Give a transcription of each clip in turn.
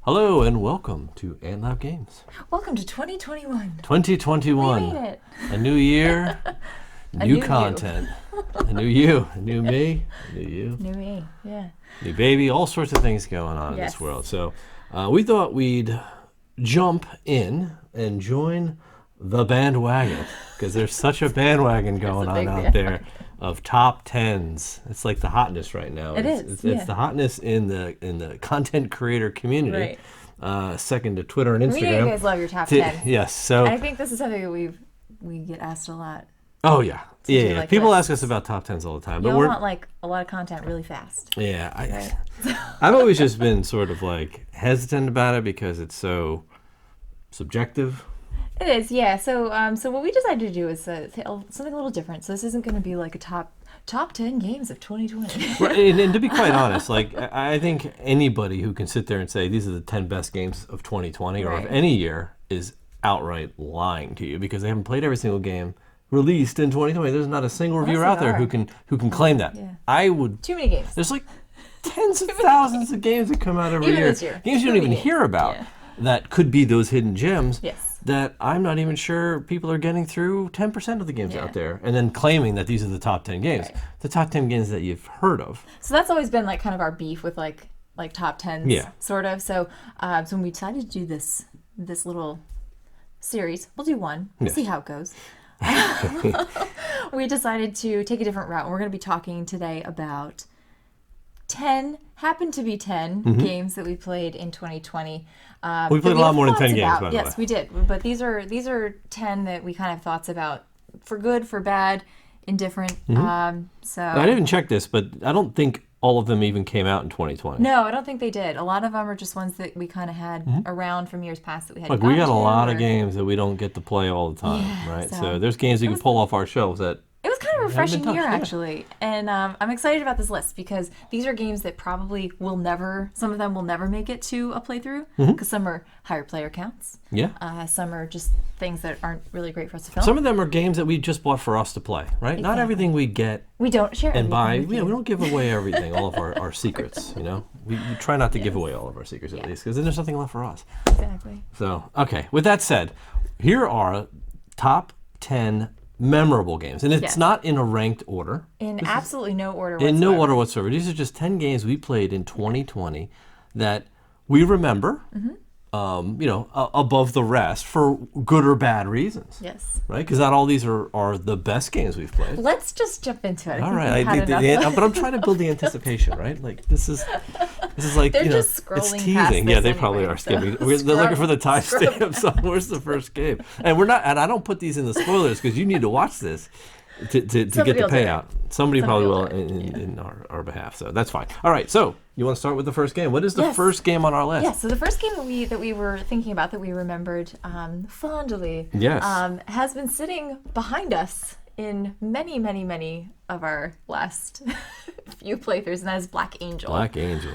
Hello and welcome to Lab Games. Welcome to 2021. 2021. We made it. A new year, new new content. A new you, a new me, a new you. New me, yeah. New baby, all sorts of things going on in this world. So we thought we'd jump in and join the bandwagon because there's such a bandwagon going on out there of top 10s. It's like the hotness right now. It's the hotness in the content creator community. Right. Second to Twitter and Instagram. We know you guys love your top 10. Yes. So I think this is something that we get asked a lot. Oh yeah. Yeah. Like people ask us about top 10s all the time. But we want like a lot of content really fast. Yeah. I've always just been sort of like hesitant about it because it's so subjective. It is, yeah. So what we decided to do is something a little different. So this isn't going to be like a top 10 games of 2020. Right, and to be quite honest, like I think anybody who can sit there and say these are the 10 best games of 2020 or of any year is outright lying to you because they haven't played every single game released in 2020. There's not a single reviewer out there who can claim that. Yeah. I would. Too many games. There's like tens of thousands of games that come out every year. This year. Games you don't even hear about that could be those hidden gems. Yes. That I'm not even sure people are getting through 10% of the games out there and then claiming that these are the top 10 games. Right. The top 10 games that you've heard of. So that's always been like kind of our beef with like top 10s sort of. So when we decided to do this little series, we'll do one. We'll see how it goes. We decided to take a different route. We're going to be talking today about 10 games that we played in 2020. We played a lot more than 10 games, by the way. Yes, we did. But these are 10 that we kind of thoughts about for good, for bad, indifferent. So I didn't even check this, but I don't think all of them even came out in 2020. No, I don't think they did. A lot of them are just ones that we kind of had around from years past that we had. Like we got a lot of games that we don't get to play all the time, right? So there's games you can pull off our shelves that. It was kind of a refreshing year, actually. And I'm excited about this list because these are games that probably some of them will never make it to a playthrough because some are higher player counts. Yeah. Some are just things that aren't really great for us to film. Some of them are games that we just bought for us to play, right? Exactly. Not everything we get. We don't share and buy. We don't give away everything, all of our secrets, you know? We try not to give away all of our secrets at least because then there's nothing left for us. Exactly. So, okay. With that said, here are top 10 memorable games, and it's not in a ranked order. Absolutely no order whatsoever. In no order whatsoever. These are just 10 games we played in 2020 that we remember, above the rest for good or bad reasons. Yes. Right? Because not all these are the best games we've played. Let's just jump into it. All right. But I'm trying to build the anticipation, right? Like this is like, they're just scrolling it's teasing. Past yeah, they probably are skipping. They're looking for the timestamp. So where's the first game? And I don't put these in the spoilers because you need to watch this to get the payout. Somebody probably will in our behalf. So that's fine. All right. So you want to start with the first game? What is the first game on our list? Yes. So the first game that we were thinking about that we remembered fondly has been sitting behind us in many, many, many of our last few playthroughs, and that is Black Angel. Black Angel.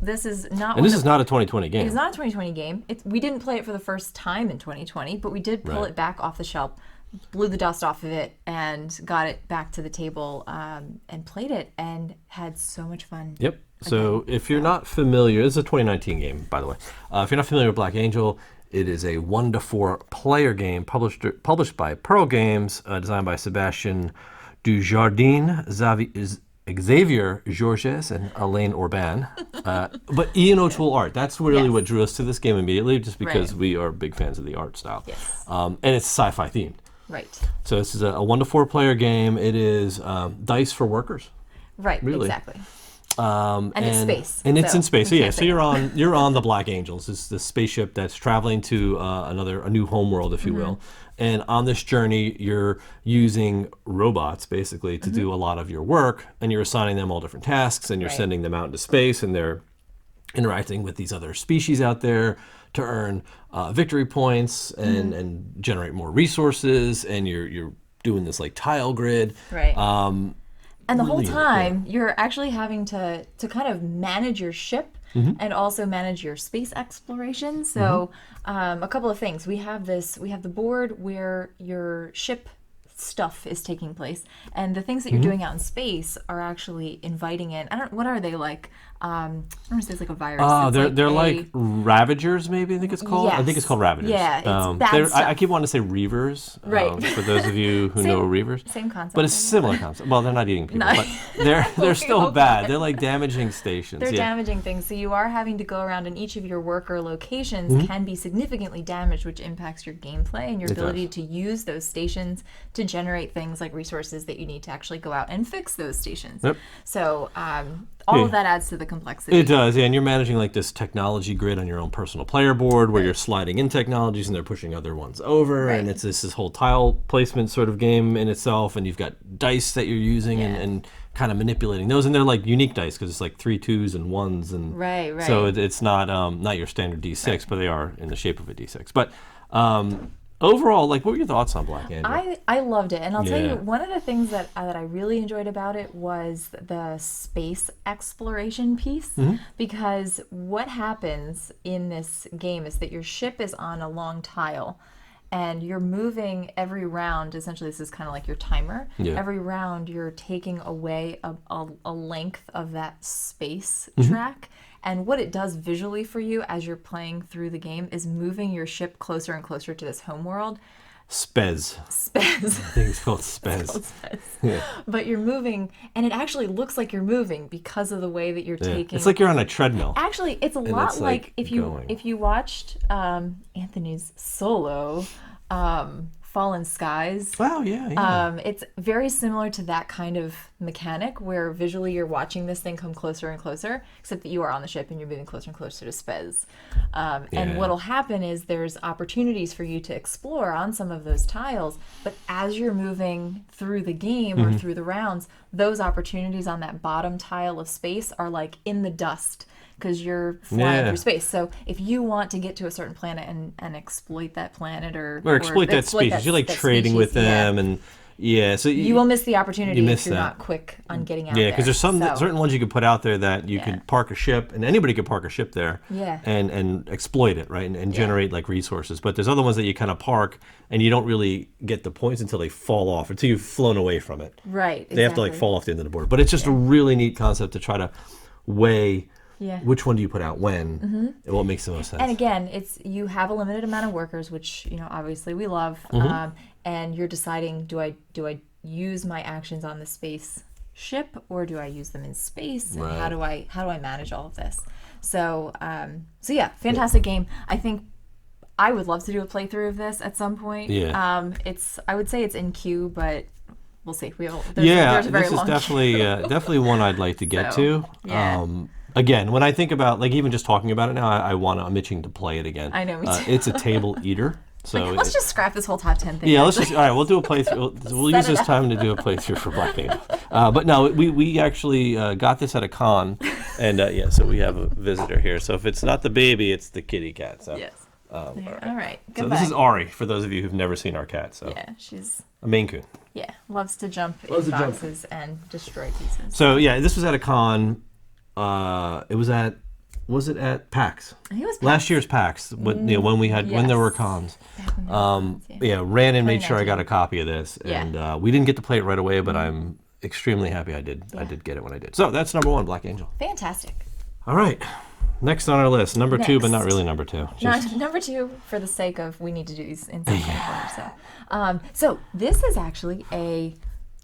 This is not. And this is not a 2020 game. It is not a 2020 game. We didn't play it for the first time in 2020, but we did pull it back off the shelf, blew the dust off of it, and got it back to the table and played it, and had so much fun. Yep. So if you're not familiar, this is a 2019 game, by the way. If you're not familiar with Black Angel, it is a 1 to 4 player game published by Boardgames, designed by Sebastian Dujardin, Xavier Georges, and Alain Orban. But Ian O'Toole art. That's really what drew us to this game immediately, just because we are big fans of the art style. Yes. And it's sci-fi themed. Right. So this is a 1 to 4 player game. It is dice for workers. Right. Really. Exactly. And it's space. And it's in space. So yeah, so you're on the Black Angels. It's the spaceship that's traveling to a new homeworld, if you will. And on this journey, you're using robots basically to do a lot of your work, and you're assigning them all different tasks, and you're sending them out into space, and they're interacting with these other species out there to earn victory points and generate more resources, and you're doing this like tile grid. Right. And the whole time, you're actually having to kind of manage your ship and also manage your space exploration. So a couple of things. We have the board where your ship stuff is taking place, and the things that you're doing out in space are actually inviting in, what are they, like I want to say it's like a virus. Oh, It's they're like Ravagers, maybe I think it's called. I think it's called Ravagers. Yeah, it's bad stuff. I keep wanting to say Reavers. Right. For those of you who know Reavers. Same concept. But it's similar concept. Well, they're not eating people, but they're still bad. They're like damaging stations. They're damaging things. So you are having to go around, and each of your worker locations can be significantly damaged, which impacts your gameplay and your ability to use those stations to generate things like resources that you need to actually go out and fix those stations. Yep. So all of that adds to the complexity. It does, yeah. And you're managing like this technology grid on your own personal player board where you're sliding in technologies and they're pushing other ones over. And it's this whole tile placement sort of game in itself. And you've got dice that you're using and kind of manipulating those. And they're like unique dice because it's like 3 2s and 1s. And right. So it's not your standard D6, but they are in the shape of a D6. But overall, like, what were your thoughts on Black Angel? I loved it, and I'll tell you, one of the things that I really enjoyed about it was the space exploration piece, because what happens in this game is that your ship is on a long tile, and you're moving every round. Essentially, this is kind of like your timer. Every round, you're taking away a length of that space track. And what it does visually for you as you're playing through the game is moving your ship closer and closer to this homeworld. Spez. I think it's called Spez. It's called Spez. Yeah. But you're moving, and it actually looks like you're moving because of the way that you're taking. It's like you're on a treadmill. Actually, it's a lot like if you watched Anthony's solo, Fallen Skies. Wow, yeah. It's very similar to that kind of mechanic where visually you're watching this thing come closer and closer, except that you are on the ship and you're moving closer and closer to Spez. And what'll happen is there's opportunities for you to explore on some of those tiles, but as you're moving through the game or through the rounds, those opportunities on that bottom tile of space are like in the dust, because you're flying through space. So if you want to get to a certain planet and exploit that planet or exploit that species, you're like trading with them and so you will miss the opportunity if you're not quick on getting out there. Yeah, because there's certain ones you could put out there that you could park a ship, and anybody could park a ship there and exploit it, right? And generate like resources. But there's other ones that you kind of park and you don't really get the points until they fall off, until you've flown away from it. Right, exactly. They have to like fall off the end of the board. But it's just a really neat concept to try to weigh which one do you put out when, and what makes the most sense. And again, you have a limited amount of workers, which obviously we love, and you're deciding, do I use my actions on the space ship or do I use them in space, and how do I manage all of this? So yeah, fantastic game. I think I would love to do a playthrough of this at some point. I would say it's in queue, but we'll see. There's a very this is definitely one I'd like to get to. Again, when I think about, like, even just talking about it now, I'm itching to play it again. I know, me too. It's a table eater. So let's just scrap this whole top 10 thing. Yeah, all right, we'll do a playthrough. We'll use this time to do a playthrough for Black Angel. But no, we actually got this at a con, and so we have a visitor here. So if it's not the baby, it's the kitty cat. So. Yes. All right. Goodbye. So this is Ari, for those of you who've never seen our cat. So yeah, she's a Maine Coon. Yeah, loves to jump in boxes and destroy pieces. So yeah, this was at a con. Was it at PAX? I think it was PAX. Last year's PAX, when there were cons. Ran and made sure I got a copy of this, and we didn't get to play it right away, but I'm extremely happy I did. I did get it when I did. So that's number 1, Black Angel. Fantastic. All right, next on our list, number 2, but not really number 2. Not number 2 for the sake of we need to do these in some order. So this is actually a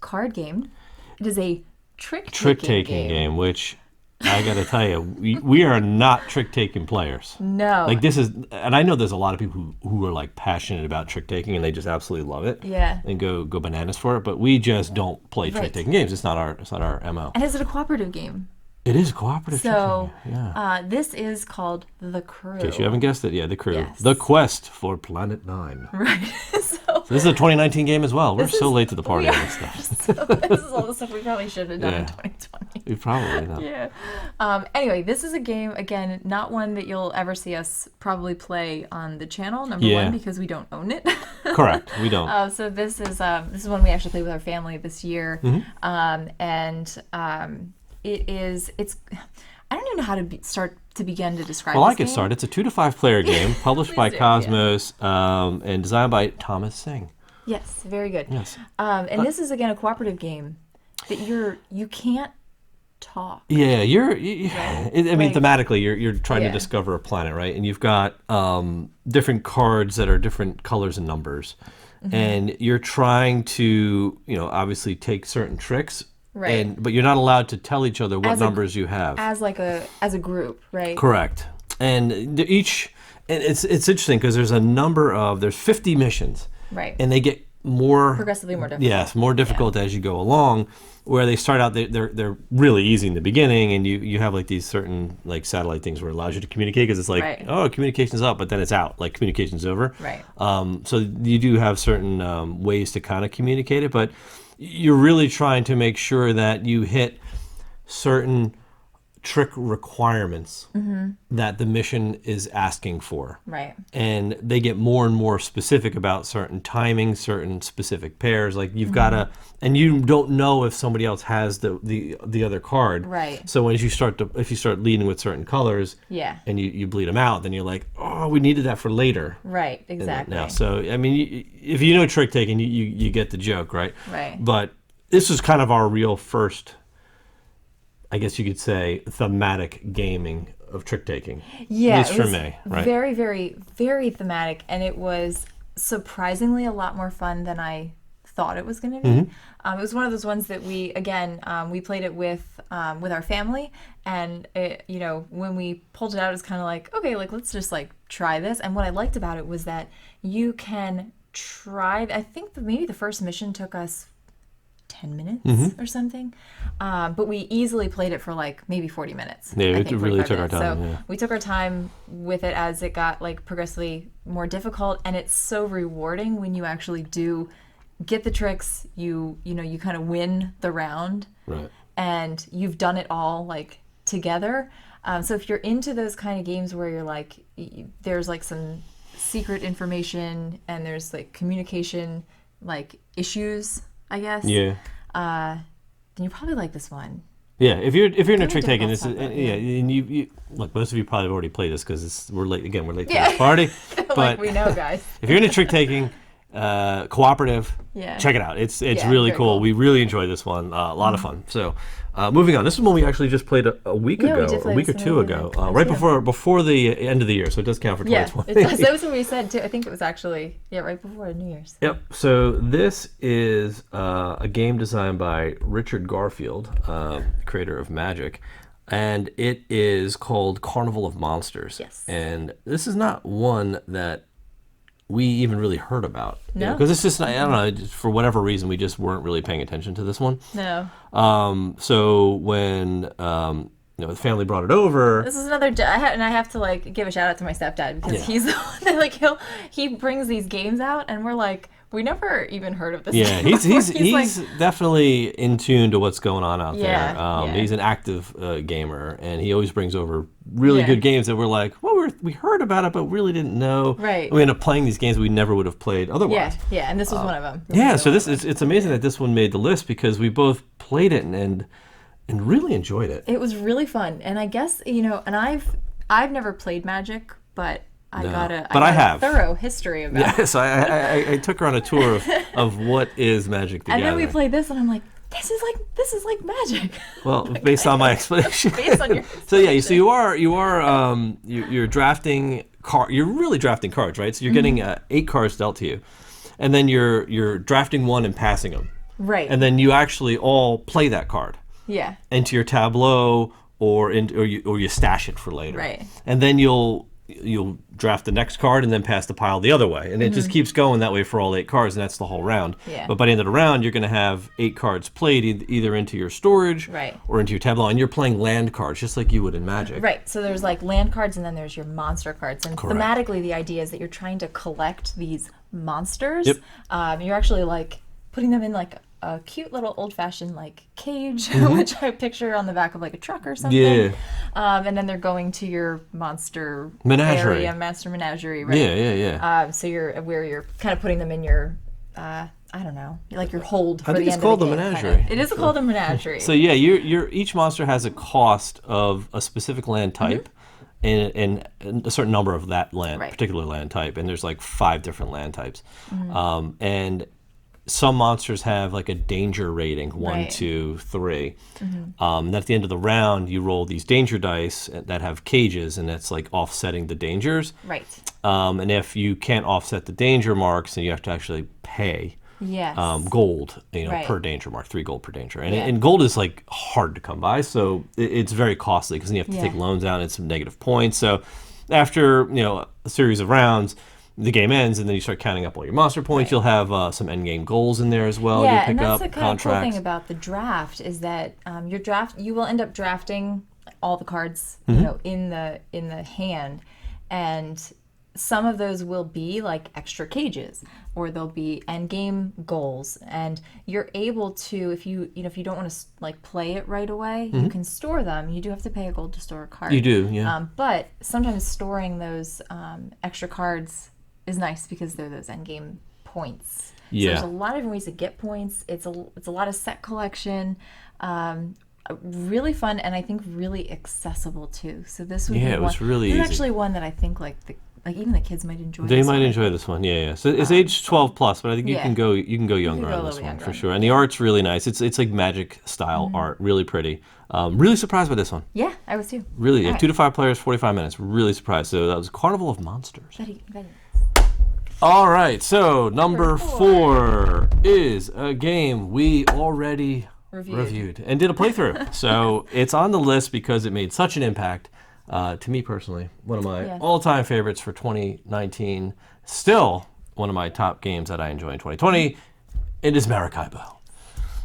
card game. It is a trick-taking game, which I got to tell you, we are not trick-taking players. No. Like, this is, and I know there's a lot of people who are like passionate about trick-taking and they just absolutely love it. Yeah. And go bananas for it, but we just don't play trick-taking games. It's not our MO. And is it a cooperative game? It is a cooperative so, trick-taking. Yeah. This is called The Crew. In case you haven't guessed it, The Crew. Yes. The Quest for Planet 9. Right. So this is a 2019 game as well. We're so late to the party on this stuff. This is all the stuff we probably should have done in 2020. We probably not. Yeah. Anyway, this is a game, again, not one that you'll ever see us probably play on the channel, number 1, because we don't own it. Correct. We don't. So this is one we actually played with our family this year. It's I don't even know how to begin to describe Well, this I can game. start. It's a 2 to 5 player game published by Cosmos and designed by Thomas Singh. Yes, very good. Yes. And this is, again, a cooperative game that you can't talk. Yeah, I mean, Like, thematically, you're trying to yeah. discover a planet, right? And you've got different cards that are different colors and numbers, and you're trying to, obviously take certain tricks, Right. but you're not allowed to tell each other what As a numbers you have. as a group, right? Correct. And it's interesting because there's 50 missions, Right. and they get more Progressively more difficult. Yes, more difficult as you go along. Where they start out, they're really easy in the beginning, and you have like these certain like satellite things where it allows you to communicate because it's like, Right. oh, communication's up, but then it's out, like communication's over. Right. So you do have certain ways to kind of communicate it, but you're really trying to make sure that you hit certain trick requirements that the mission is asking for. Right. And they get more and more specific about certain timings, certain specific pairs. Like you've got to, and you don't know if somebody else has the other card. Right. So if you start leading with certain colors, Yeah. and you bleed them out, then you're like, oh, we needed that for later. Right. Exactly. Now, so I mean, if you know trick taking, you get the joke, right? Right. But this is kind of our real first, I guess you could say, thematic gaming of trick taking. Yeah, at least it for was me, right? very, very, very thematic, and it was surprisingly a lot more fun than I thought it was going to be. It was one of those ones that we played it with our family, and when we pulled it out, it was kind of like, okay, like let's just like try this. And what I liked about it was that you can try. I think maybe the first mission took us 10 minutes or something. But we easily played it for like maybe 40 minutes. Yeah, I we think, really 45 took our minutes. time. So Yeah. we took our time with it as it got like progressively more difficult, and it's so rewarding when you actually do get the tricks, you kind of win the round, Right. and you've done it all like together. So if you're into those kind of games where you're like, there's like some secret information and there's like communication like issues, I guess. Yeah. Then you probably like this one. Yeah, if you're into trick difficult taking, this stuff, is but, yeah, and you look. Most of you probably have already played this because we're late again. We're late to Yeah. this party. But Like we know, guys. if you're into trick taking, cooperative, Yeah. check it out. It's Yeah, really very cool. cool. We really enjoyed this one. A lot of fun. So, moving on. This is one we actually just played a week Yeah, we ago, did play a week or this two in the ago, weekend. right Yeah. before the end of the year. So it does count for Yeah, 2020. it does. That was what we said too. I think it was actually right before New Year's. Yep. So this is a game designed by Richard Garfield, creator of Magic, and it is called Carnival of Monsters. Yes. And this is not one that we even really heard about. No. Because it's just, I don't know, just for whatever reason, we just weren't really paying attention to this one. No, So when the family brought it over. this is another. And I have to like give a shout out to my stepdad because Yeah. he's the one that like he brings these games out, and we're like, we never even heard of this. Yeah, game before. he's like, definitely in tune to what's going on out Yeah, there. yeah. He's an active gamer, and he always brings over really Yeah. good games that we're like, well, we heard about it, but really didn't know. Right. We end up playing these games we never would have played otherwise. yeah, and this was one of them. Yeah, so it's amazing that this one made the list because we both played it and really enjoyed it. It was really fun, and I guess and I've never played Magic, but I got I have. a thorough history about it. Yes, I took her on a tour of what is Magic the And then Gathering. we played this, and I'm like, this is like Magic. Well, based on my explanation. Based on your So yeah, so you're drafting you're really drafting cards, right? So you're getting 8 cards dealt to you, and then you're drafting one and passing them, Right. and then you actually all play that card Yeah. into your tableau or you stash it for later, Right. And then you'll draft the next card and then pass the pile the other way, and it just keeps going that way for all 8 cards, and that's the whole round. Yeah. But by the end of the round, you're going to have 8 cards played either into your storage Right. or into your tableau, and you're playing land cards just like you would in Magic. Right. So there's like land cards, and then there's your monster cards. And Correct. thematically, the idea is that you're trying to collect these monsters. Yep. You're actually like putting them in like a cute little old-fashioned like cage, which I picture on the back of like a truck or something. Yeah. And then they're going to your monster Menagerie. area, master menagerie, right? Yeah. So you're kind of putting them in your I don't know, like your hold for I think the it's end called of the the game. menagerie. It is called a menagerie. So yeah, each monster has a cost of a specific land type, and a certain number of that land, Right. particular land type, and there's like 5 different land types, and some monsters have like a danger rating, one, Right. 2, 3. And at the end of the round, you roll these danger dice that have cages, and that's like offsetting the dangers. Right. And if you can't offset the danger marks, then you have to actually pay Yes. gold, Right. per danger mark, 3 gold per danger. And, Yeah. and gold is like hard to come by, so it's very costly because then you have to Yeah. take loans out and some negative points. So after a series of rounds, the game ends, and then you start counting up all your monster points. Right. You'll have some end game goals in there as well. Yeah, You'll pick and that's up the kind of cool contracts. thing about the draft is that you will end up drafting all the cards, Mm-hmm. in the hand, and some of those will be like extra cages, or they'll be end game goals, and you're able to, if you don't want to like play it right away, you can store them. You do have to pay a gold to store a card. Mm-hmm. You do, yeah. But sometimes storing those extra cards is nice because they're those end game points. Yeah. So there's a lot of different ways to get points. It's a lot of set collection. Really fun, and I think really accessible too. So this would be it was really this is easy. actually one that I think like even the kids might enjoy. They this might one. enjoy this one, yeah. So it's age 12 plus, but I think you Yeah. can go younger go a on this little one younger for on sure. And the art's really nice. It's like magic style art, really pretty. Really surprised by this one. Yeah, I was too. Really, All right. 2 to 5 players, 45 minutes. Really surprised. So that was Carnival of Monsters. Betty. All right, so number Number 4 is a game we already Reviewed. and did a playthrough. So it's on the list because it made such an impact to me personally. One of my Yeah. all-time favorites for 2019. Still one of my top games that I enjoy in 2020. It is Maracaibo.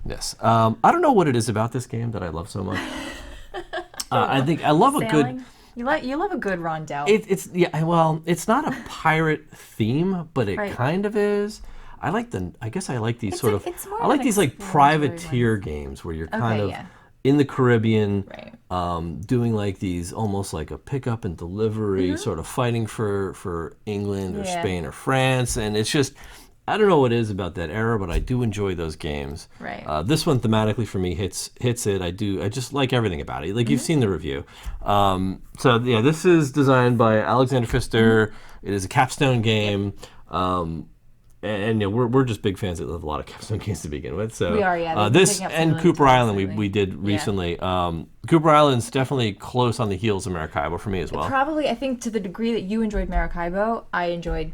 Yes. I don't know what it is about this game that I love so much. I think I love a good. Sailing. You love a good rondelle. It's not a pirate theme, but it Right. kind of is. I guess I like these sort of. it's more I of like an these like exploratory privateer games where you're kind Okay, of yeah. in the Caribbean, Right. doing like these almost like a pickup and delivery, sort of fighting for England or Mm-hmm. Yeah. Spain or France, and it's just. I don't know what it is about that era, but I do enjoy those games. Right. This one thematically for me hits it. I just like everything about it. Like you've seen the review. This is designed by Alexander Pfister. It is a capstone game. We're just big fans that love a lot of capstone games to begin with. So We are, yeah. They've been this picking up some and really Cooper good Island lately. we did recently. Cooper Island's definitely close on the heels of Maracaibo for me as well. Probably, I think to the degree that you enjoyed Maracaibo, I enjoyed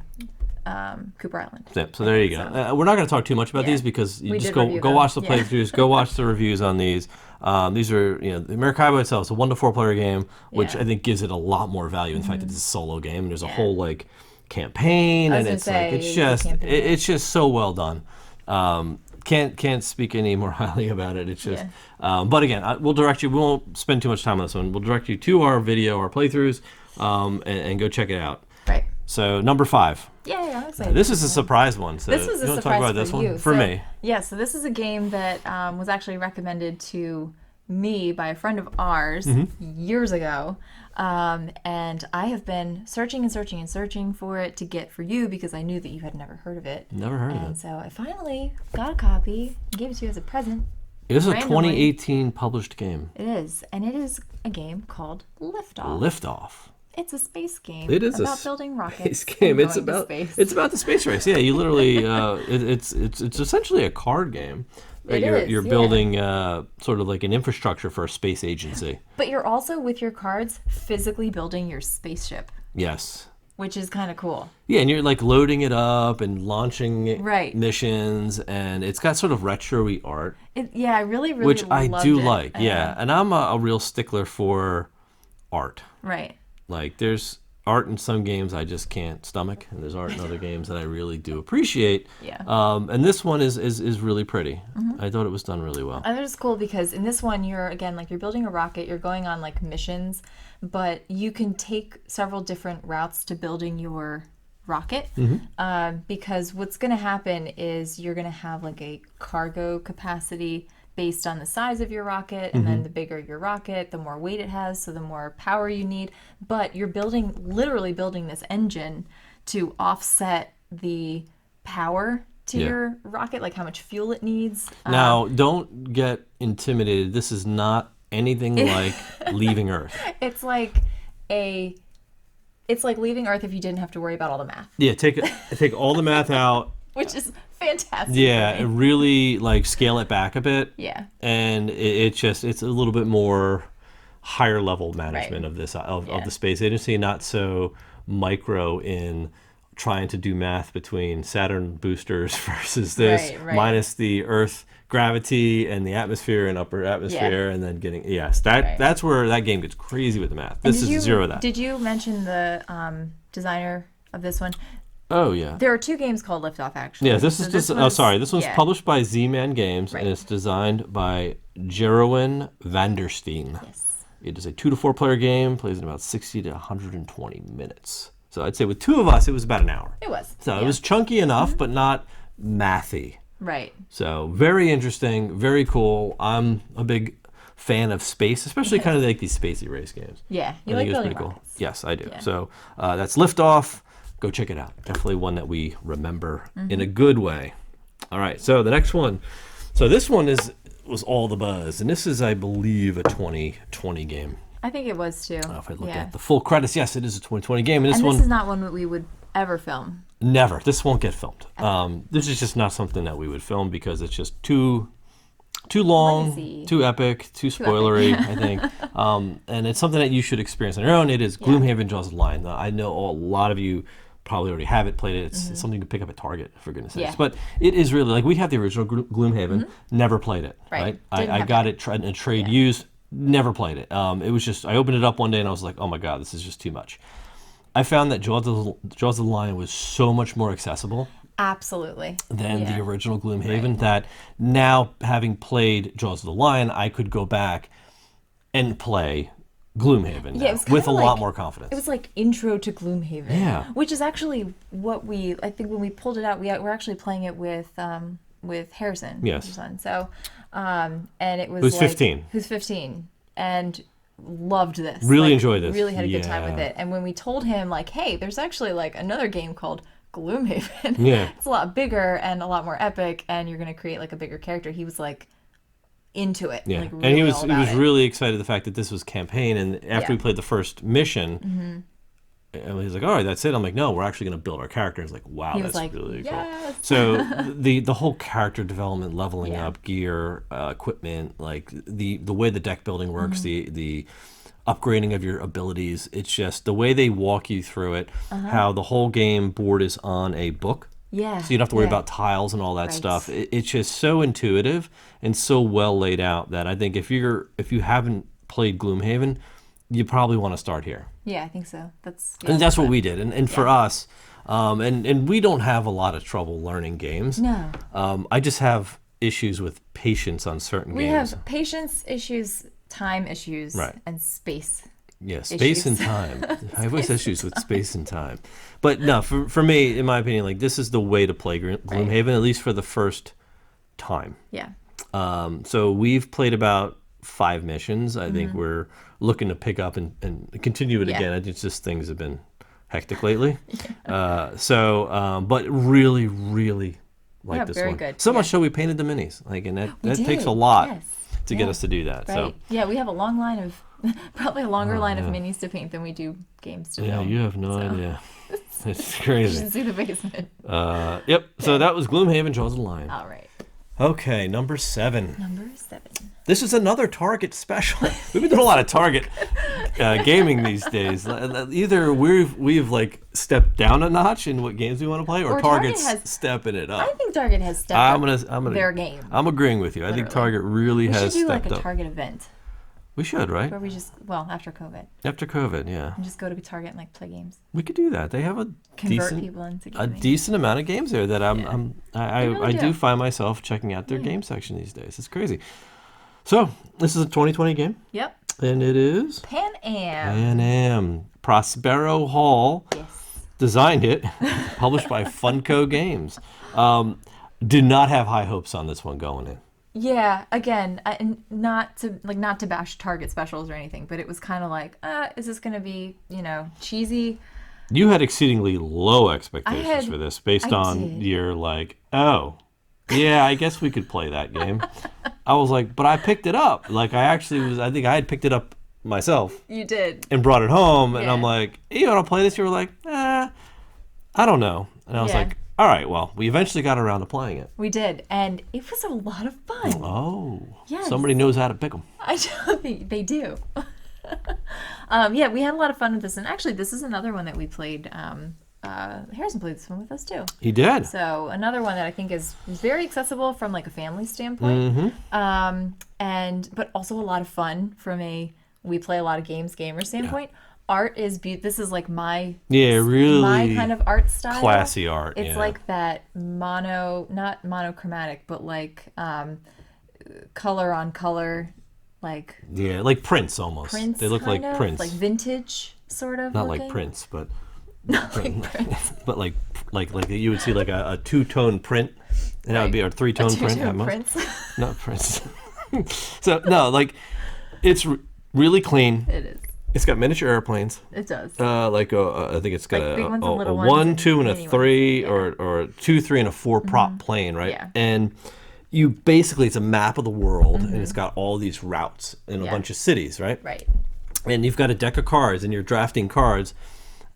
Cooper Island. So there you go. We're not going to talk too much about these because you We just did go review go them. watch the Yeah. playthroughs, go watch the reviews on these. These are Maracaibo itself is a 1 to 4 player game, which Yeah. I think gives it a lot more value. In fact, it's a solo game. And there's a whole like campaign, I and was gonna it's say, like it's the just campaign. it's just so well done. Can't speak any more highly about it. It's just, but again, we'll direct you. We won't spend too much time on this one. We'll direct you to our video, our playthroughs, and go check it out. Right. So number 5. Yeah, I'm excited. This is a surprise one. So This was you a want to surprise talk about this for one? you. For So, me. Yeah, so this is a game that was actually recommended to me by a friend of ours years ago. And I have been searching and searching and searching for it to get for you because I knew that you had never heard of it. Never heard of And it. so I finally got a copy, gave it to you as a present. It was a randomly. 2018 published game. It is, and it is a game called Liftoff. Liftoff. It's a space game. It is about a building rockets. space game. and It's going to about space. it's about the space race. Yeah, you literally it's essentially a card game. That It you're is, building sort of like an infrastructure for a space agency. But you're also with your cards physically building your spaceship, Yes. which is kind of cool. Yeah, and you're like loading it up and launching Right. missions, and it's got sort of retro-y art, I really which I loved do it. like. Yeah, and I'm a real stickler for art. Right. Like there's art in some games I just can't stomach, and there's art in other games that I really do appreciate. Yeah. And this one is really pretty. I thought it was done really well. And it's cool because in this one you're building a rocket, you're going on like missions, but you can take several different routes to building your rocket. Because what's going to happen is you're going to have like a cargo capacity based on the size of your rocket, and then the bigger your rocket, the more weight it has, so the more power you need. But you're literally building this engine to offset the power to your rocket, like how much fuel it needs. Now, don't get intimidated. This is not anything like leaving Earth. It's like leaving Earth if you didn't have to worry about all the math. Yeah, take all the math out. which is fantastic. Yeah, for me. really like scale it back a bit. Yeah. And it's a little bit more higher level management Right. of this Yeah. of the space agency, not so micro in trying to do math between Saturn boosters versus this, Right. minus the Earth gravity and the atmosphere and upper atmosphere, and then getting that's where that game gets crazy with the math. This is zero of that. Did you mention the designer of this one? Oh yeah. There are 2 games called Liftoff, actually. Yeah, this So is just. one's- Sorry, this one's yeah. published by Z-Man Games, and Right. it's designed by Jeroen Vandersteen. Yes. It is a 2 to 4 player game, plays in about 60 to 120 minutes. So I'd say with 2 of us, it was about an hour. It was. So it was chunky enough, but not mathy. Right. So very interesting, very cool. I'm a big fan of space, especially kind of like these spacey race games. Yeah. You I like think it's building pretty cool. rockets. Yes, I do. Yeah. So that's Liftoff. Go check it out. Definitely one that we remember in a good way. All right, so the next one. So this one was all the buzz, and this is, I believe, a 2020 game. I think it was too. If I look at the full credits, yes, it is a 2020 game. And this And one, this is not one that we would ever film. never. This won't get filmed. This is just not something that we would film because it's just too long, Legacy. too epic, too spoilery, I think. And it's something that you should experience on your own. It is Gloomhaven Jaws of the Lion. I know a lot of you probably already have it, played it. It's something to pick up at Target, for goodness sakes. Yeah. But it is really, like, we have the original Gloomhaven, never played it. Right. Right? Didn't I have got it in a trade used, never played it. It was just, I opened it up one day and I was like, oh my God, this is just too much. I found that Jaws of the Lion was so much more accessible Absolutely. than the Yeah. original Gloomhaven, that now, having played Jaws of the Lion, I could go back and play Gloomhaven Yeah, it was with a kinda lot like- more confidence. It was like intro to Gloomhaven. Yeah. Which is actually what I think when we pulled it out, we're actually playing it with Harrison. Yes. Your son. So, and it was Who's like, 15. Who's 15. And loved this. Really Like, enjoyed this. Really had a good time with Yeah. it. And when we told him, like, hey, there's actually like another game called Gloomhaven. Yeah. It's a lot bigger and a lot more epic, and you're going to create like a bigger character. He was like into it. Yeah, Like, and really he was all about it. really excited the fact that this was campaign. And after we Yeah. played the first mission, and he's like, "All right, that's it." I'm like, "No, we're actually going to build our character." He's like, "Wow, He was that's like, really "Yes." cool." So the whole character development, leveling Yeah. up, gear, equipment, like the way the deck building works, the upgrading of your abilities. It's just the way they walk you through it. How the whole game board is on a book. Yeah. So you don't have to worry yeah. about tiles and all that Right. stuff. It's just so intuitive and so well laid out that I think if you haven't played Gloomhaven, you probably want to start here. Yeah, I think so. That's And that's what we did. And for us, and we don't have a lot of trouble learning games. No. I just have issues with patience on certain We games. have patience issues, time issues, Right. and space. Yeah, space and issues. time. I have always issues with space and time. But no, for me, in my opinion, like this is the way to play Gloomhaven, at least for the first time. Yeah. So we've played about 5 missions. I think we're looking to pick up and continue it Yeah. again. I think just things have been hectic lately. But really, really like Yeah, this very one. good. So much Yeah. so we painted the minis. Like, and that takes a did, lot yes. to get Yeah. us to do that. Right. So Yeah, we have a long line of, probably a longer line of minis to paint than we do games to yeah, film. you have no So. idea. It's You crazy. should see the basement. Yep. So that was Gloomhaven, Jaws of the Lion. All right. Okay, number 7. Number 7. This is another Target special. We've been doing a lot of Target gaming these days. Either we've like stepped down a notch in what games we want to play, or Target Target's has- stepping it I up. think Target has stepped I'm up gonna their game. I'm agreeing with you. I think Literally. Target really We should has do like stepped a up. Target event We should, right? where we just, after COVID, After COVID, yeah, and just go to Target and like play games. we could do that. They have a Convert people into a gaming. decent amount of games there that I really do do. find myself checking out their game section these days. It's crazy. So this is a 2020 game, Yep. and it is Pan Am. Pan Am. Prospero Hall Yes. designed it, published by Funko Games. Did not have high hopes on this one going in. Yeah, again, and not to bash Target specials or anything, but it was kind of like, is this going to be, cheesy? You had exceedingly low expectations had- for this based I on did. your like, oh, yeah, I guess we could play that game. I was like, but I picked it up. Like I think I had picked it up myself You did. and brought it home, and Yeah. I'm like, hey, you want to play this? You were like, I don't know. And I was Yeah. like, All right, well, we eventually got around to playing it. We did, and it was a lot of fun. Oh, Yes. somebody knows how to pick them. I don't think they do. Yeah, we had a lot of fun with this, and actually, this is another one that we played. Harrison played this one with us too. He did. So another one that I think is very accessible from like a family standpoint, but also a lot of fun from we play a lot of gamer standpoint. Yeah. Art is this is like my really my kind of art style. Classy art. It's like that not monochromatic, but like color on color, like like prints almost. They look like prints, like vintage sort of. Not looking. Like Prince, but not like Prince, but like you would see like a 2-tone print, and that would be a 3-tone print. Prince. Not Prince. So no, like it's really clean. It is. It's got miniature airplanes. It does. I think it's got like a 1, 2, and a 3, or a 2, 3, and a 4 prop plane, right? Yeah. And you basically, it's a map of the world, and it's got all these routes in a bunch of cities, right? Right. And you've got a deck of cards, and you're drafting cards,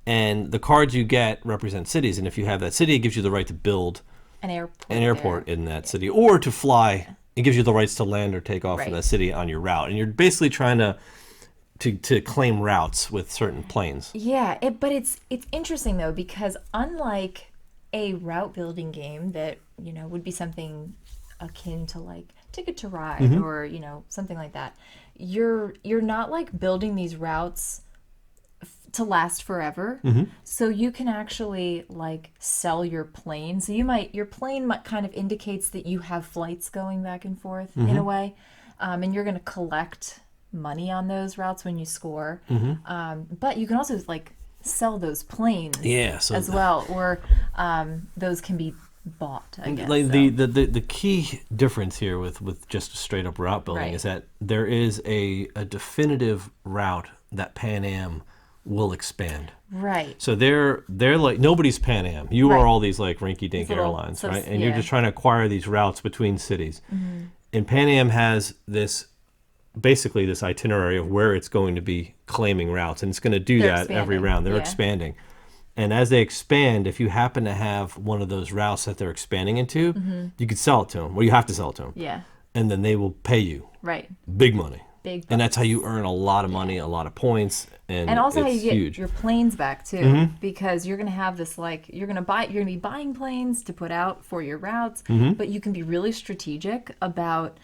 and the cards you get represent cities, and if you have that city, it gives you the right to build an airport in that city, or to fly. It gives you the rights to land or take off from that city on your route, and you're basically trying to claim routes with certain planes. Yeah, but it's interesting though, because unlike a route building game that would be something akin to like Ticket to Ride or something like that, you're not like building these routes to last forever. So you can actually like sell your plane. So your plane might kind of indicates that you have flights going back and forth in a way, and you're going to collect money on those routes when you score, but you can also like sell those planes as well, or those can be bought, I guess. Like the key difference here with just straight up route building is that there is a definitive route that Pan Am will expand. Right. So they're like, nobody's Pan Am. You are all these like rinky-dink airlines, right? And you're just trying to acquire these routes between cities. And Pan Am has basically this itinerary of where it's going to be claiming routes, and it's going to do that every round. They're expanding, and as they expand, if you happen to have one of those routes that they're expanding into, you could sell it to them. Well, you have to sell it to them. Yeah. And then they will pay you big money. And that's how you earn a lot of money, a lot of points, and also it's how you get huge. your planes back too, because you're going to have this like you're going to be buying planes to put out for your routes, but you can be really strategic about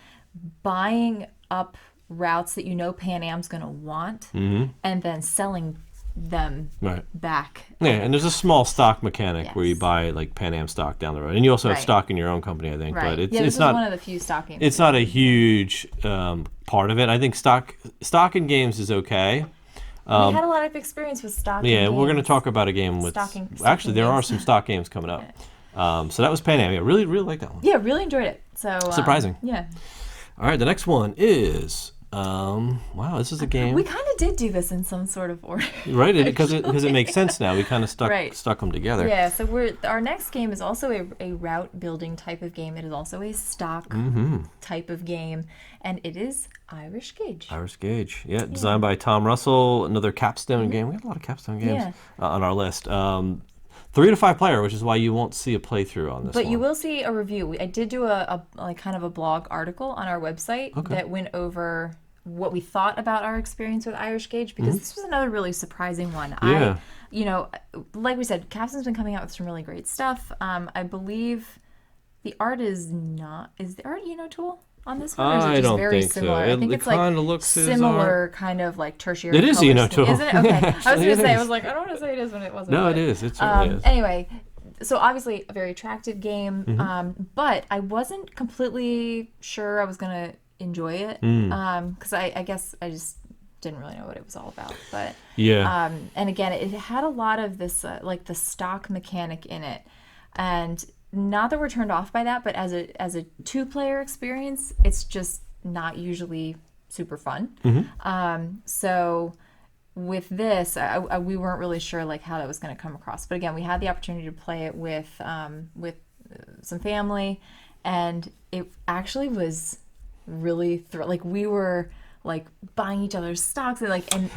buying up routes that Pan Am's going to want, and then selling them back. Yeah, and there's a small stock mechanic where you buy like Pan Am stock down the road, and you also have stock in your own company, I think. But it's not one of the few stock games. It's not a huge part of it. I think stock in games is okay. We had a lot of experience with stock. Yeah, we're going to talk about a game with actually there are some stock games coming up. So that was Pan Am. Yeah, really like that one. Yeah, really enjoyed it. So surprising. Yeah. All right, the next one is wow, this is a game. We kind of did do this in some sort of order, right? Because it makes sense now. We kind of stuck them together. Yeah. So our next game is also a route building type of game. It is also a stock type of game, and it is Irish Gauge. Irish Gauge, designed by Tom Russell. Another capstone game. We have a lot of capstone games on our list. 3 to 5 player, which is why you won't see a playthrough on this one. But you will see a review. I did do a kind of a blog article on our website that went over what we thought about our experience with Irish Gauge, because this was another really surprising one. Yeah. Like we said, Capston's been coming out with some really great stuff. I believe the art is the art Tool on this one? Or is it just don't very think similar? so. I think it it's like kind of looks similar, kind of like tertiary. It is Tool, isn't it? Okay, I was going to say. I is. was like, I don't want to say it is when it wasn't. No, it is. It certainly is. Anyway, so obviously a very attractive game, but I wasn't completely sure I was going to enjoy it because I guess I just didn't really know what it was all about. But and again, it had a lot of this like the stock mechanic in it, and not that we're turned off by that, but as a 2-player experience, it's just not usually super fun. So with this, we weren't really sure like how that was going to come across. But again, we had the opportunity to play it with some family, and it actually was really like we were like buying each other's stocks, and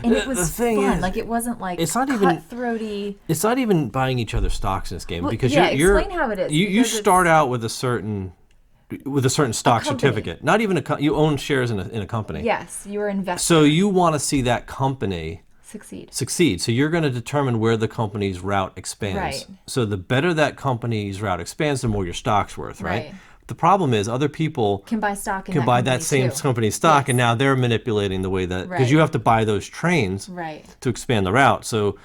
it was The thing fun. is, Like it wasn't like it's not even cutthroaty. It's not even buying each other's stocks in this game, Well, because yeah, you're explain how it is, You because start out with a certain stock company. certificate. Not even you own shares in a company. Yes, you were invested. So you want to see that company Succeed. So you're going to determine where the company's route expands. Right. So the better that company's route expands, the more your stock's worth, right? Right. The problem is other people Can buy stock in can that buy company that same too. company's stock, Yes. and now they're manipulating the way that, because Right. you have to buy those trains Right. to expand the route. So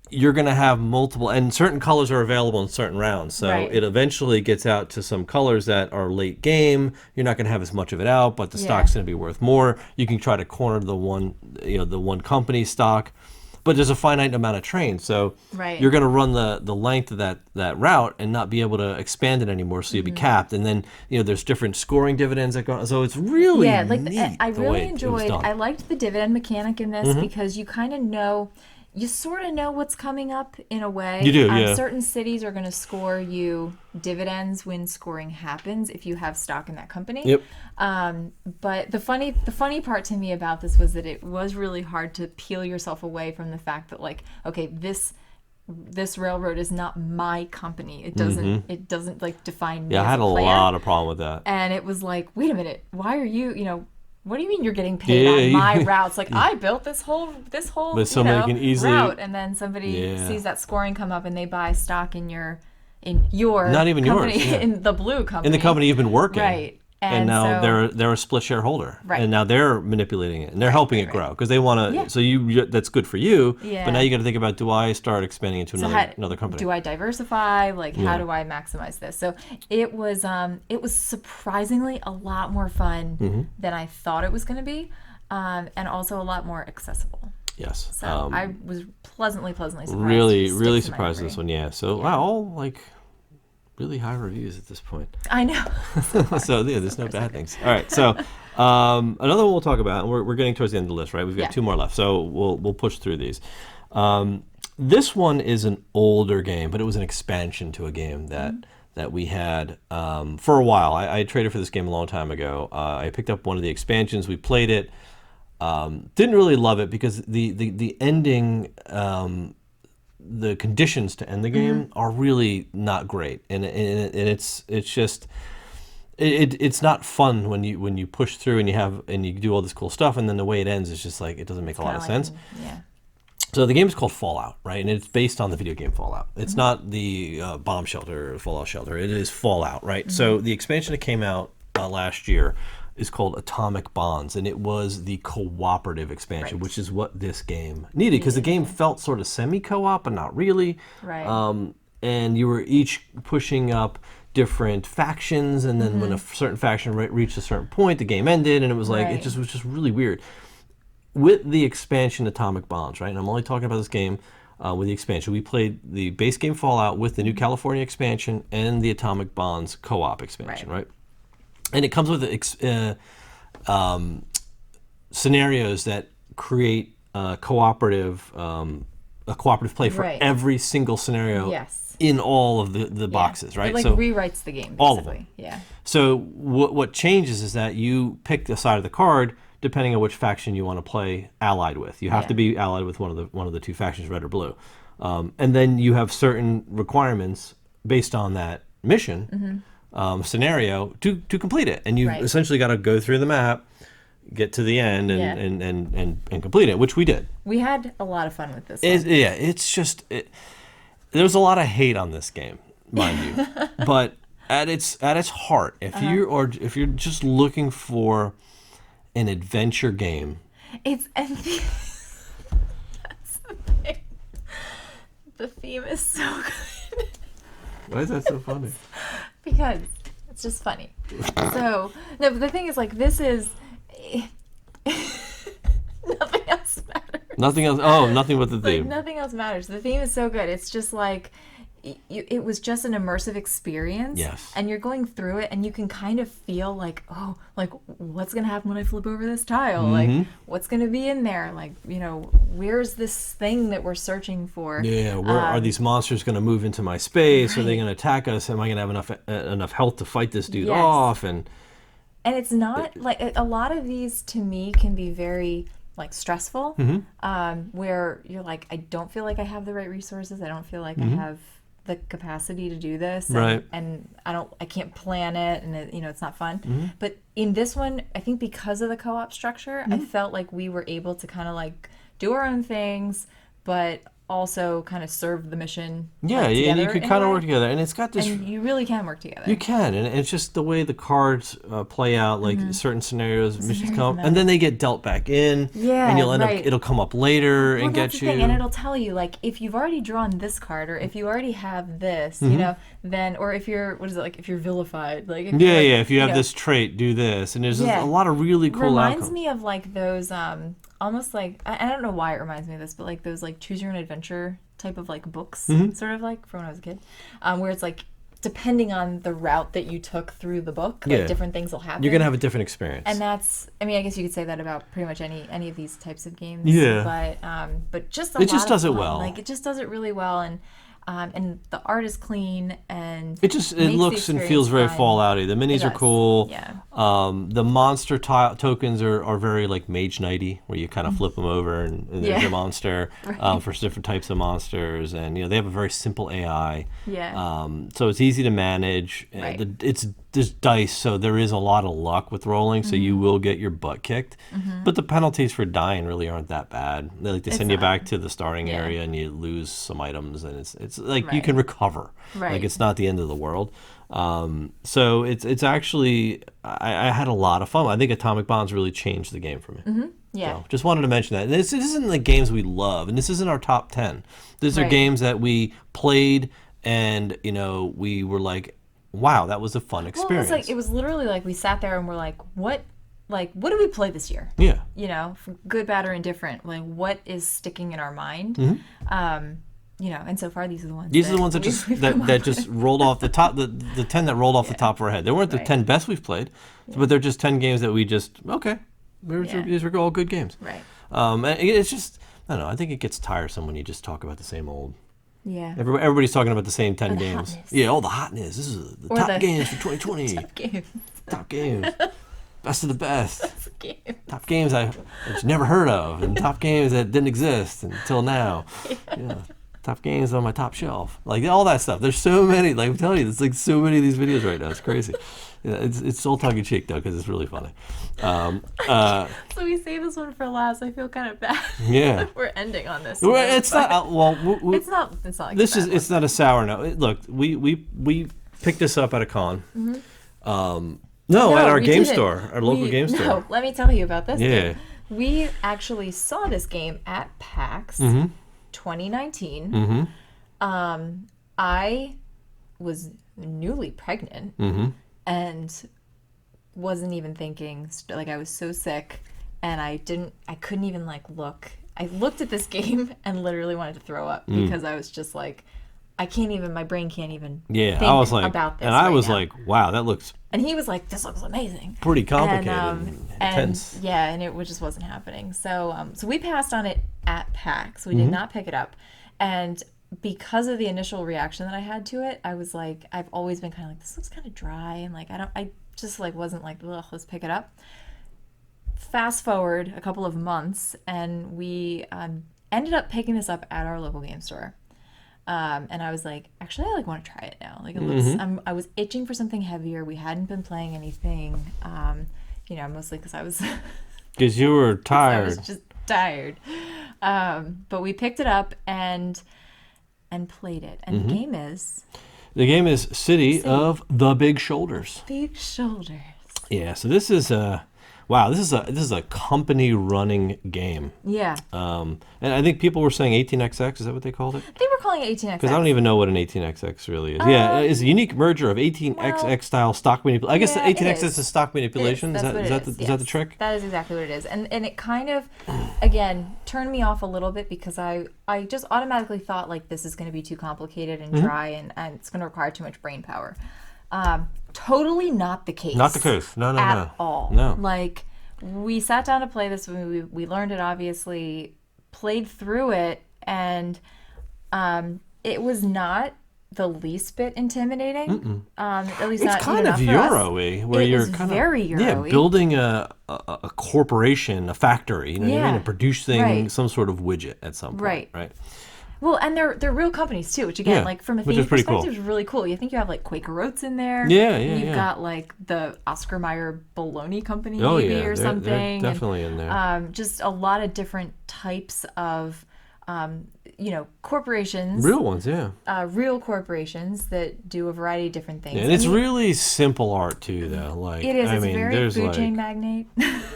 you're going to have multiple, and certain colors are available in certain rounds. So Right. it eventually gets out to some colors that are late game. You're not going to have as much of it out, but the stock's going to be worth more. You can try to corner the one company stock, but there's a finite amount of trains. So Right. you're going to run the length of that route and not be able to expand it anymore. So you'll be capped. And then, there's different scoring dividends that go. So it's really neat I the really way it was enjoyed. done. I liked the dividend mechanic in this because you kind of know. You sort of know what's coming up in a way. You do, yeah. Certain cities are going to score you dividends when scoring happens if you have stock in that company. Yep. But the funny part to me about this was that it was really hard to peel yourself away from the fact that, like, okay, this railroad is not my company. It doesn't like define me. Yeah, I as had a player. lot of problem with that. And it was like, wait a minute, why are you, what do you mean you're getting paid Yeah, on my yeah. routes? Like, I built this whole But somebody can easily- route, and then somebody sees that scoring come up and they buy stock in your Not even company, yours, yeah. in the blue company. In the company you've been working. Right. And now so, they're a split shareholder, Right. and now they're manipulating it, and they're helping it grow because they want to. Yeah. So that's good for you, Yeah. but now you got to think about: do I start expanding into another company? Do I diversify? Like, how do I maximize this? So it was surprisingly a lot more fun than I thought it was going to be, and also a lot more accessible. Yes. So I was pleasantly surprised. Really, It sticks really in my surprised with this memory. one. Yeah. So wow, all like really high reviews at this point. I know. So yeah, there's no bad things. All right. So another one we'll talk about, and we're getting towards the end of the list, right? We've got 2 more left, so we'll push through these. This one is an older game, but it was an expansion to a game that we had for a while. I traded for this game a long time ago. I picked up one of the expansions. We played it. Didn't really love it because the ending. The conditions to end the game are really not great, and it's just it's not fun when you push through and you do all this cool stuff, and then the way it ends is just like it doesn't make a lot of sense. Yeah. So the game is called Fallout, right? And it's based on the video game Fallout. It's not the bomb shelter or Fallout shelter. It is Fallout, right? So the expansion that came out last year is called Atomic Bonds, and it was the cooperative expansion, which is what this game needed, because the game felt sort of semi-co-op, but not really. Right. And you were each pushing up different factions, and then when a certain faction reached a certain point, the game ended, and it was like it was just really weird. With the expansion Atomic Bonds, right? And I'm only talking about this game with the expansion. We played the base game Fallout with the new California expansion and the Atomic Bonds co-op expansion, right? And it comes with scenarios that create a cooperative play for every single scenario in all of the boxes, right? It like so rewrites the game, basically. all of them. Yeah. So what changes is that you pick the side of the card depending on which faction you want to play allied with. You have to be allied with one of the 2 factions, red or blue, and then you have certain requirements based on that mission. Scenario to complete it, and you essentially got to go through the map, get to the end, and complete it, which we did. We had a lot of fun with this. It's just there's a lot of hate on this game, mind you, but at its heart, if you're just looking for an adventure game, that's the thing. The theme is so good. Why is that so funny? Because it's just funny. So, no, but the thing is, like, this is... nothing else matters. Nothing else? Oh, nothing but the theme. Like, nothing else matters. The theme is so good. It's just like... it was just an immersive experience. Yes. And you're going through it, and you can kind of feel like, oh, like, what's going to happen when I flip over this tile? Like, what's going to be in there? Like, where's this thing that we're searching for? Yeah, where are these monsters going to move into my space? Are they going to attack us? Am I going to have enough health to fight this dude off? And And it's not like a lot of these to me can be very like stressful, where you're like, I don't feel like I have the right resources. I don't feel like I have the capacity to do this, and I can't plan it, and it's not fun. But in this one, I think because of the co-op structure, I felt like we were able to kind of like do our own things, but also kind of serve the mission. Yeah, like, and you together could in a kind of way. work together, and it's got this. And you really can work together. You can, and it's just the way the cards play out. Like certain scenarios, missions very come, thematic. and then they get dealt back in. Yeah, and you'll end right. up. It'll come up later and that's get the you. thing, and it'll tell you like if you've already drawn this card, or if you already have this, then, or if you're if you're vilified, like if Yeah, you're, yeah. If you have know, this trait, do this, and there's Yeah. a lot of really cool reminds outcomes. me of like those almost like I don't know why it reminds me of this, but like those like choose your own adventure type of like books, sort of like from when I was a kid, where it's like depending on the route that you took through the book, like different things will happen. You're gonna have a different experience. And that's, I mean, I guess you could say that about pretty much any of these types of games. Yeah. But just It just does it fun. well. Like it just does it really well, and the art is clean, and It makes looks the and feels very experience fun. Fallouty. The minis It are does. cool. Yeah. The monster tokens are very like Mage Knighty, where you kind of flip them over and there's Yeah. your monster for different types of monsters, and they have a very simple AI. Yeah. So it's easy to manage. Right. It's just dice, so there is a lot of luck with rolling, so you will get your butt kicked. But the penalties for dying really aren't that bad. They send you back to the starting area, and you lose some items, and it's like you can recover. Right. Like it's not the end of the world. So it's actually I had a lot of fun. I think Atomic Bombs really changed the game for me. Yeah. So just wanted to mention that. This isn't the games we love, and this isn't our top 10. These are Right. games that we played, and we were like, wow, that was a fun Well, experience. it was literally like we sat there and we're like, what did we play this year? Yeah. For good, bad, or indifferent. Like, what is sticking in our mind? And so far these are the ones. These are the ones that just that just rolled off the top. The 10 that rolled off the top of our head. They weren't the 10 best we've played, but they're just 10 games that we just these were all good games. Right. And it's just I don't know. I think it gets tiresome when you just talk about the same old. Yeah. Everybody's talking about the same 10 games. hotness. Yeah, all the hotness. This is the top games for 2020. Top game. Top games. Best of the best. Game. Top games I've never heard of, and top games that didn't exist until now. Yeah. Top games on my top shelf. Like all that stuff. There's so many. Like I'm telling you, there's like so many of these videos right now. It's crazy. Yeah, it's all tongue in cheek though, because it's really funny. So we saved this one for last. I feel kind of bad. Yeah. We're ending on this. Well, it's not. Well, It's not. It's not. Like this a is. bad It's not a sour note. Look, we picked this up at a con. No, at our we game didn't. store, our local game store. No, let me tell you about this. Yeah. Game. We actually saw this game at PAX Mm-hmm. 2019. I was newly pregnant Mm-hmm. and wasn't even thinking. Like I was so sick, and I couldn't even like look. I looked at this game and literally wanted to throw up because I was just like, I can't even. My brain can't even. Yeah, think I was like, about this. and I right was now. like, wow, that looks And he was like, "This looks amazing." pretty complicated And, and intense. yeah, and it just wasn't happening. So, so we passed on it at PAX. We did not pick it up, and because of the initial reaction that I had to it, I was like, I've always been kind of like, this looks kind of dry, and like, I just like wasn't like, ugh, let's pick it up. Fast forward a couple of months, and we ended up picking this up at our local game store. And I was like, actually, I like want to try it now. Like it looks, I was itching for something heavier. We hadn't been playing anything, mostly because I was, Because you were I tired. was just tired. But we picked it up and played it. And The game is City of the Big Shoulders. Big Shoulders. Yeah, so this is wow, this is a company running game. Yeah. And I think people were saying 18XX, is that what they called it? They were calling it 18XX. Because I don't even know what an 18XX really is. Yeah, it's a unique merger of 18XX style stock manipulation. I guess yeah, the it 18XX is. is stock manipulation. Is That's what it that is, is that the yes. trick? That is exactly what it is. And it kind of, again, turned me off a little bit because I just automatically thought like this is going to be too complicated and dry and it's going to require too much brain power. Totally not the case. Not the case. No, at all. No. Like we sat down to play this. We learned it obviously, played through it, and it was not the least bit intimidating. At least It's not kind even of enough for us. Euro-y, where It you're is kind very of Euro-y. building a corporation, a factory, you know what I mean, Yeah. and producing Right. some sort of widget at some point, Right. Well, and they're real companies too, which again, Yeah, like from a which theme is pretty cool. perspective, is really cool. You think you have like Quaker Oats in there. Yeah, and you've yeah. got like the Oscar Mayer Bologna Company Oh maybe yeah, or they're something. definitely in there. And, just a lot of different types of corporations, Real ones, yeah. real corporations that do a variety of different things. And it's really simple art too, though. Like It is. I It's mean, very there's food like chain magnate.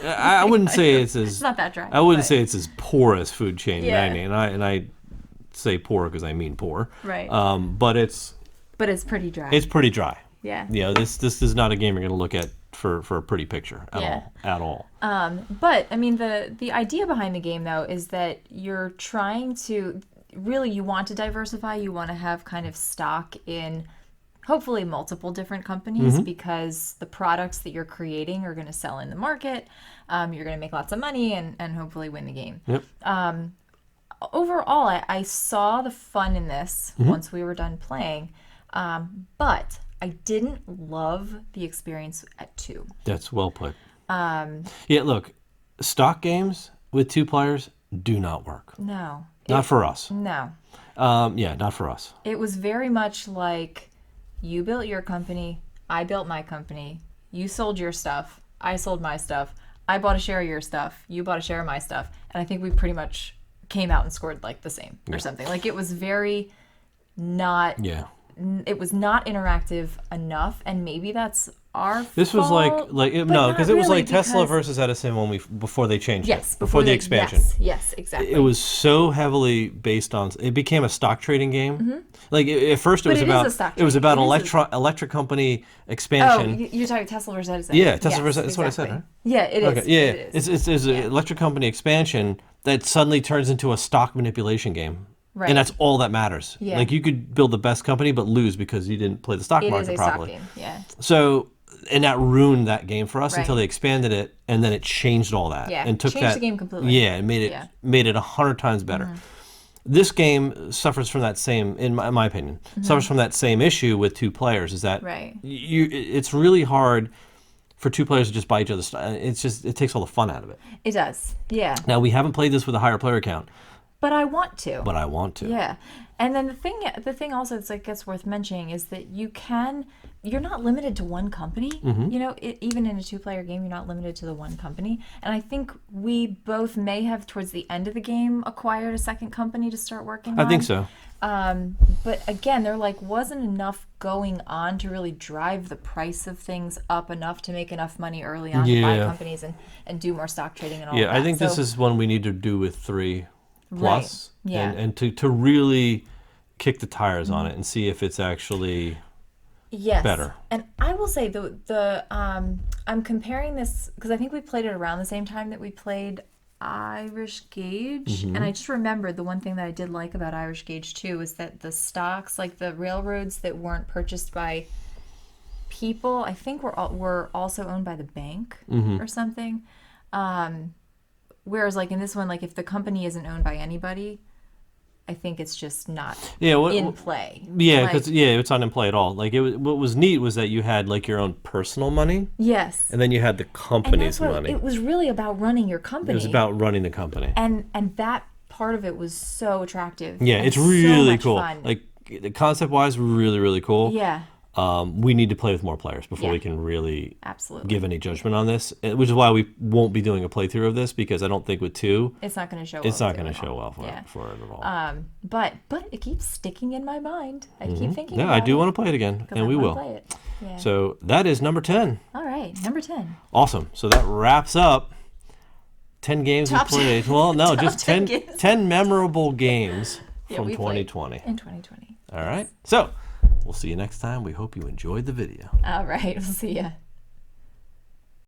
I wouldn't say it's as It's not that dry. I wouldn't but- say it's as poor as food chain Yeah. magnate, and I say poor because I mean poor. Right. But it's pretty dry. pretty dry. Yeah. You know, this is not a game you're going to look at for a pretty picture at all. But I mean, the idea behind the game though is that you're trying to really, you want to diversify. You want to have kind of stock in hopefully multiple different companies because the products that you're creating are going to sell in the market. You're going to make lots of money and hopefully win the game. Yep. Overall, I saw the fun in this once we were done playing, but I didn't love the experience at 2. That's well put. Yeah, look, stock games with 2 players do not work. No. Not for us. No. Yeah, not for us. It was very much like you built your company, I built my company, you sold your stuff, I sold my stuff, I bought a share of your stuff, you bought a share of my stuff, and I think we pretty much came out and scored like the same or something. Like it was very not it was not interactive enough, and maybe that's our This was fault, like but no, not because it was really, like Tesla because- versus Edison when before they changed Yes, it, before the expansion. Yes, exactly. It was so heavily based on. It became a stock trading game. Like at first, it was it is about a stock it was trading. about It is electric company Oh, expansion. you're talking Tesla versus Edison. Yeah, Tesla Yes, versus. That's what I said, exactly. right? Yeah, it is. Okay, yeah, It is. it's an electric company expansion that suddenly turns into a stock manipulation game. Right. And that's all that matters. Yeah. Like you could build the best company but lose because you didn't play the stock It is market a stock properly. game. Yeah. So, and that ruined that game for us Right. until they expanded it, and then it changed all that. Yeah, and took changed that, the game completely. Yeah, and Yeah. made it 100 times better. This game suffers from that same, in my opinion, suffers from that same issue with 2 players. Is that Right. it's really hard for 2 players to just buy each other's stuff. It takes all the fun out of it. It does. Yeah. Now we haven't played this with a higher player count, But I want to. but I want to. Yeah. And then the thing also that's worth mentioning is that you're not limited to one company. You know, even in a 2-player game, you're not limited to the one company. And I think we both may have, towards the end of the game, acquired a second company to start working on. I think so. But again, there wasn't enough going on to really drive the price of things up enough to make enough money early on to buy Yeah. companies and do more stock trading and all Yeah, that. I think this So- is one we need to do with 3 plus, Right. Yeah. and to really kick the tires on it and see if it's actually Yes. better. And I will say I'm comparing this because I think we played it around the same time that we played Irish Gauge, and I just remembered the one thing that I did like about Irish Gauge too is that the stocks, like the railroads that weren't purchased by people, I think were also owned by the bank or something. Whereas like in this one, like if the company isn't owned by anybody, I think it's just not in play. Yeah, Like- because it's not in play at all. Like what was neat was that you had like your own personal money, Yes. and then you had the And company's that's what money. it was really about, running your company. It was about running the company. and that part of it was so attractive. Yeah, and it's so really much cool. fun. Like concept wise, really really cool. Yeah, We need to play with more players before Yeah. we can really absolutely. give any judgment on this, which is why we won't be doing a playthrough of this, because I don't think with 2 It's not going to show. it's well not to going it to at show all. well for, Yeah. for it at all. But it keeps sticking in my mind. I keep thinking. Yeah, about I do it want to play it again, 'cause and I we wanna will. Play it. Yeah. So that is number 10. All right, number 10. Awesome. So that wraps up 10 games Top we played. Well, no, top just 10 10, games. 10 memorable games Yeah, from we played 2020. in 2020. All right. So we'll see you next time. We hope you enjoyed the video. All right, we'll see ya.